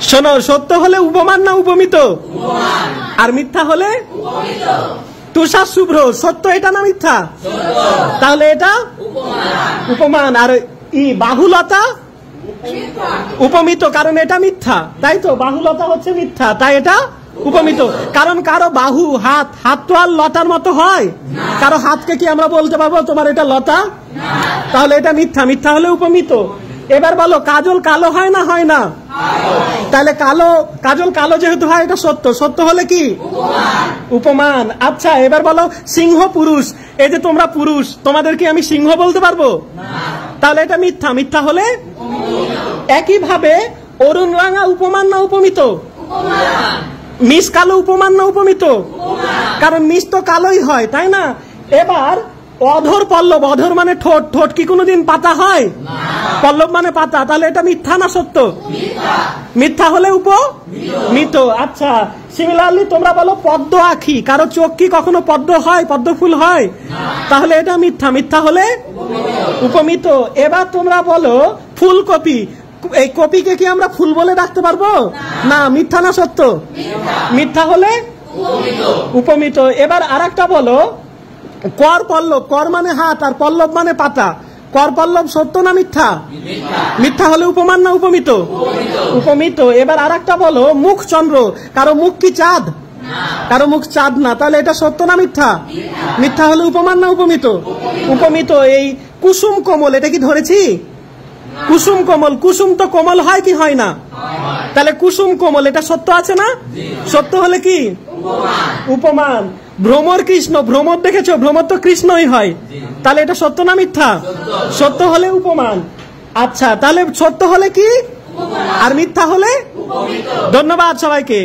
শোনো, সত্য হলে উপমান না উপমিত? আর মিথ্যা হলে? তুষার শুভ্র, সত্য এটা না মিথ্যা? তাহলে এটা উপমান। আর বাহুলতা উপমিত, কারণ এটা মিথ্যা, তাই তো? বাহুলতা হচ্ছে মিথ্যা, তাই এটা উপমিত। কারণ কারো বাহু হাত, হাত তো আর লতার মতো হয়? কারো হাতকে কি আমরা বলতে পারবো তোমার এটা লতা? তাহলে এটা মিথ্যা, মিথ্যা হলে উপমিত। এবার বলো, কাজল কালো হয় না হয় না? তাহলে কালো, কাজল কালো যেহেতু হয়, এটা সত্য, সত্য হলে কি? উপমান। আচ্ছা, এবার বলো, সিংহ পুরুষ, এই যে তোমরা পুরুষ, তোমাদেরকে আমি সিংহ বলতে পারবো? তাহলে এটা মিথ্যা, মিথ্যা হলে? একইভাবে অরুণ রাঙা উপমান না উপমিত? মিশ কালো উপমান না উপমিত? কারণ মিশ তো কালোই হয়, তাই না? এবার অধর পল্লব, অধর মানে ঠোঁট, ঠোঁট কি কোনোদিন পাতা হয়? পল্লব মানে পাতা, তাহলে এটা মিথ্যা না সত্য? মিথ্যা হলে উপমিত। আচ্ছা, সিমিলারলি তোমরা বলো পদ্ম আঁখি, কারো চোখ কি কখনো পদ্ম হয়, পদ্ম ফুল হয়? তাহলে এটা মিথ্যা, মিথ্যা হলে উপমিত। এবার তোমরা বলো ফুলকপি, এই কপিকে কি আমরা ফুল বলে ডাকতে পারবো? না, মিথ্যা না সত্য? মিথ্যা হলে উপমিত। এবার আরেকটা বলো, কর পল্লব, কর মানে হাত আর পল্লব মানে পাতা, কর পল্লব সত্য না মিথ্যা? মিথ্যা হলে উপমান না উপমিত? উপমিত। এবার আরেকটা বলো, মুখ চন্দ্র, কারো মুখ কি চাঁদ? কারো মুখ চাঁদ না, তাহলে এটা সত্য না মিথ্যা? মিথ্যা হলে উপমান না উপমিত? উপমিত। এই কুসুম কোমল, এটা কি ধরেছি? কুসুম কোমল, কুসুম তো কোমল হয় কি হয় না? তাহলে কুসুম কোমল, এটা সত্য আছে না? সত্য হলে কি? উপমান। ভ্রমর কৃষ্ণ, ভ্রমর দেখেছো? ভ্রমর তো কৃষ্ণই হয়, তাহলে এটা সত্য না মিথ্যা? সত্য হলে উপমান। আচ্ছা, তাহলে সত্য হলে কি আর মিথ্যা হলে? ধন্যবাদ সবাইকে।